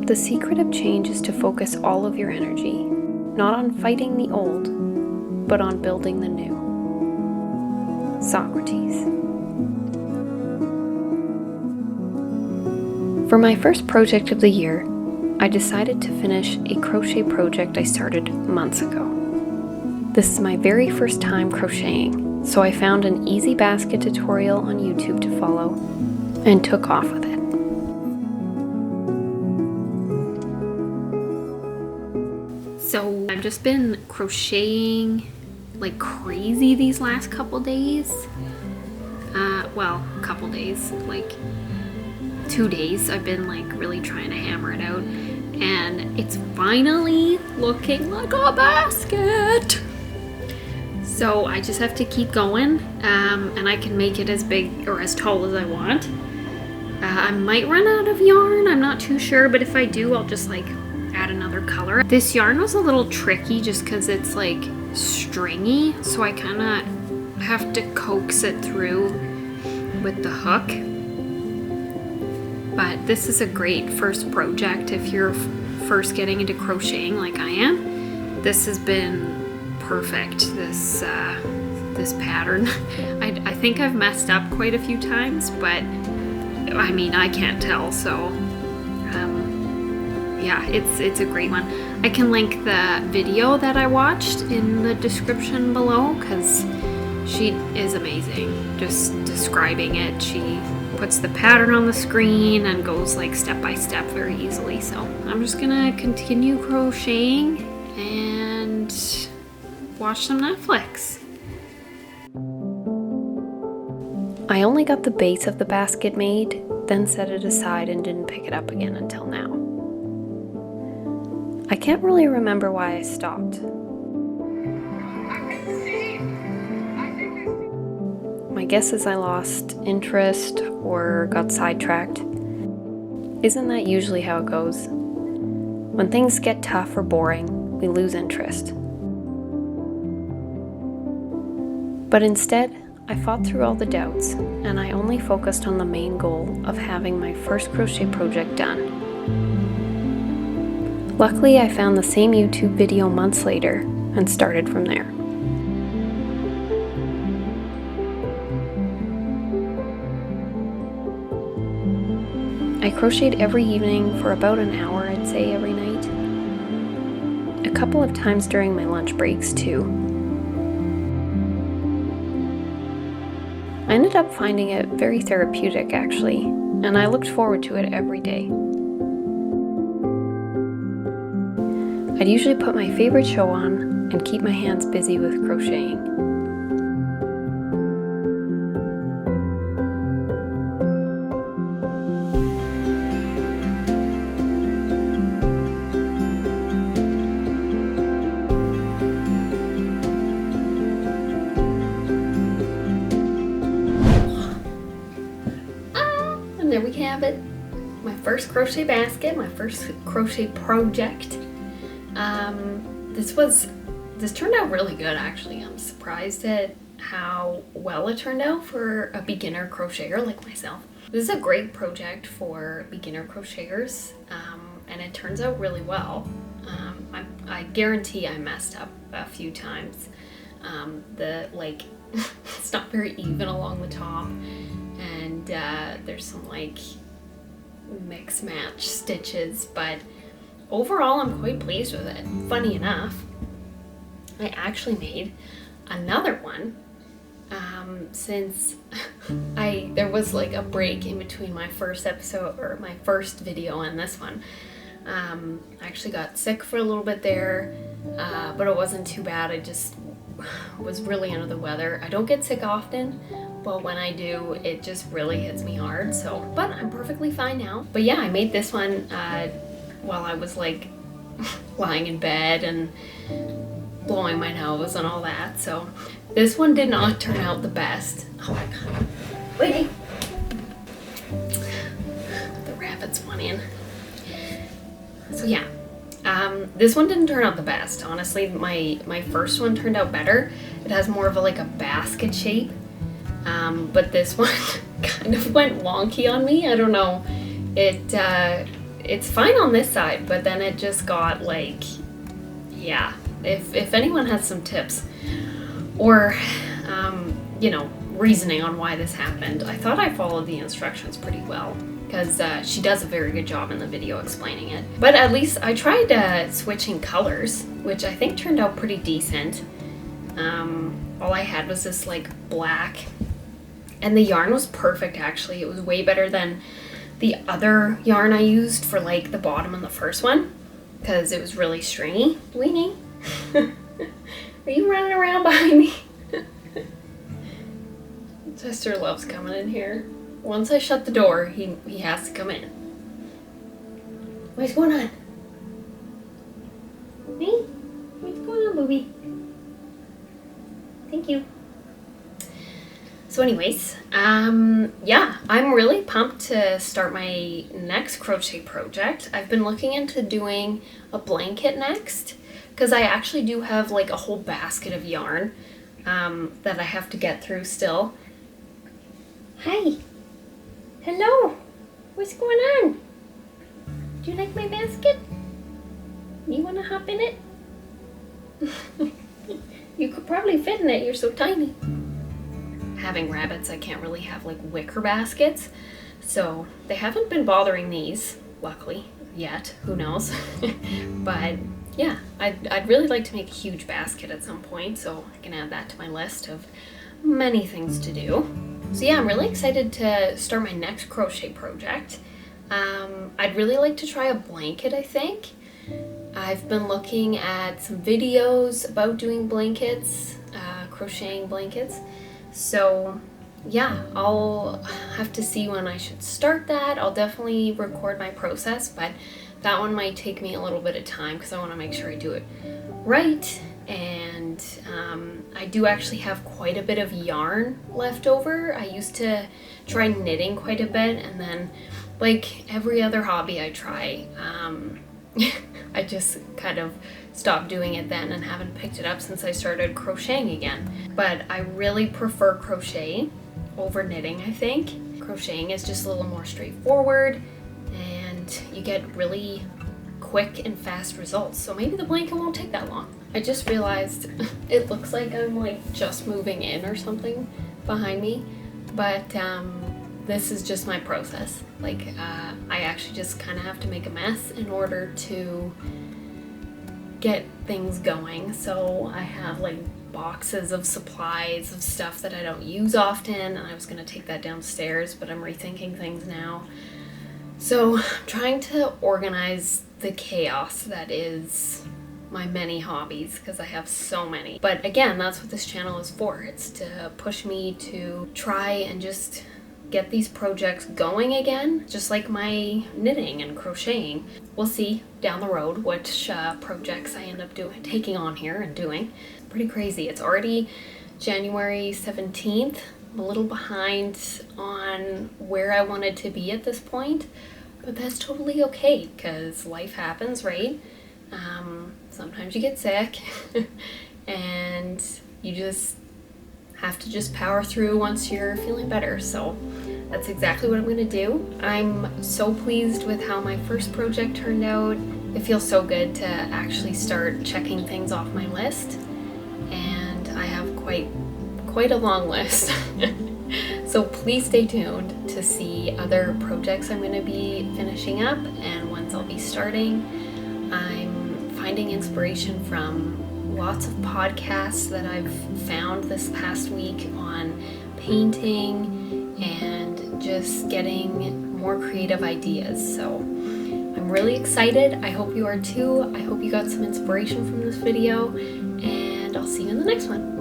The secret of change is to focus all of your energy, not on fighting the old, but on building the new. Socrates. For my first project of the year, I decided to finish a crochet project I started months ago. This is my very first time crocheting, so I found an easy basket tutorial on YouTube to follow and took off with it. So I've just been crocheting like crazy these last couple days. Couple days, like 2 days. I've been like really trying to hammer it out, and it's finally looking like a basket. So I just have to keep going, and I can make it as big or as tall as I want. I might run out of yarn, I'm not too sure, but if I do, I'll just like add another color. This yarn was a little tricky just because it's like stringy, so I kind of have to coax it through with the hook. But this is a great first project if you're first getting into crocheting like I am. This has been perfect, this pattern. I think I've messed up quite a few times, but I mean, I can't tell, so yeah, it's a great one. I can link the video that I watched in the description below because she is amazing just describing it. She puts the pattern on the screen and goes like step by step very easily. So I'm just gonna continue crocheting and watch some Netflix. I only got the base of the basket made, then set it aside and didn't pick it up again until now. I can't really remember why I stopped. My guess is I lost interest or got sidetracked. Isn't that usually how it goes? When things get tough or boring, we lose interest. But instead, I fought through all the doubts, and I only focused on the main goal of having my first crochet project done. Luckily, I found the same YouTube video months later and started from there. I crocheted every evening for about an hour, I'd say, every night. A couple of times during my lunch breaks, too. I ended up finding it very therapeutic, actually, and I looked forward to it every day. I'd usually put my favorite show on and keep my hands busy with crocheting. And there we have it. My first crochet basket, my first crochet project. This turned out really good, actually. I'm surprised at how well it turned out for a beginner crocheter like myself. This is a great project for beginner crocheters, and it turns out really well. I guarantee I messed up a few times. It's not very even along the top, and there's some like mix match stitches, but overall I'm quite pleased with it. Funny enough, I actually made another one since there was like a break in between my first episode or my first video and this one. I actually got sick for a little bit there, but it wasn't too bad. I just was really under the weather. I don't get sick often, but when I do, it just really hits me hard. But I'm perfectly fine now. But yeah, I made this one while I was like lying in bed and blowing my nose and all that. So this one did not turn out the best. Oh my god. Wait. The rabbits went in. So yeah, this one didn't turn out the best. Honestly, my first one turned out better. It has more of a basket shape, but this one kind of went wonky on me. I don't know. It's fine on this side, but then it just got like, yeah. If anyone has some tips or, you know, reasoning on why this happened, I thought I followed the instructions pretty well, because she does a very good job in the video explaining it. But at least I tried switching colors, which I think turned out pretty decent. All I had was this like black, and the yarn was perfect actually. It was way better than the other yarn I used for like the bottom and the first one, because it was really stringy. Weenie, are you running around behind me? Chester loves coming in here. Once I shut the door, he has to come in. What's going on? Me? What's going on, booby? Thank you. So anyways, yeah, I'm really pumped to start my next crochet project. I've been looking into doing a blanket next, because I actually do have like a whole basket of yarn that I have to get through still. Hi. Hello. What's going on? Do you like my basket? You want to hop in it? You could probably fit in it. You're so tiny. Having rabbits, I can't really have like wicker baskets, so they haven't been bothering these, luckily, yet. Who knows? But yeah, I'd really like to make a huge basket at some point, so I can add that to my list of many things to do. So yeah, I'm really excited to start my next crochet project. I'd really like to try a blanket, I think. I've been looking at some videos about doing blankets, crocheting blankets. So yeah, I'll have to see when I should start that. I'll definitely record my process, but that one might take me a little bit of time because I want to make sure I do it right. And I do actually have quite a bit of yarn left over. I used to try knitting quite a bit, and then like every other hobby I try, I just kind of stopped doing it then and haven't picked it up since I started crocheting again. But I really prefer crochet over knitting, I think. Crocheting is just a little more straightforward and you get really quick and fast results. So maybe the blanket won't take that long. I just realized it looks like I'm like just moving in or something behind me, but this is just my process. Like I actually just kind of have to make a mess in order to get things going. So I have like boxes of supplies of stuff that I don't use often, and I was going to take that downstairs, but I'm rethinking things now. So I'm trying to organize the chaos that is my many hobbies, because I have so many. But again, that's what this channel is for. It's to push me to try and just get these projects going again, just like my knitting and crocheting. We'll see down the road which projects I end up taking on here and doing. Pretty crazy. It's already January 17th. I'm a little behind on where I wanted to be at this point, but that's totally okay because life happens, right? Sometimes you get sick and you just have to just power through once you're feeling better. So that's exactly what I'm going to do. I'm so pleased with how my first project turned out. It feels so good to actually start checking things off my list, and I have quite a long list. So please stay tuned to see other projects I'm going to be finishing up and ones I'll be starting. I'm finding inspiration from lots of podcasts that I've found this past week on painting and just getting more creative ideas. So I'm really excited. I hope you are too. I hope you got some inspiration from this video, and I'll see you in the next one.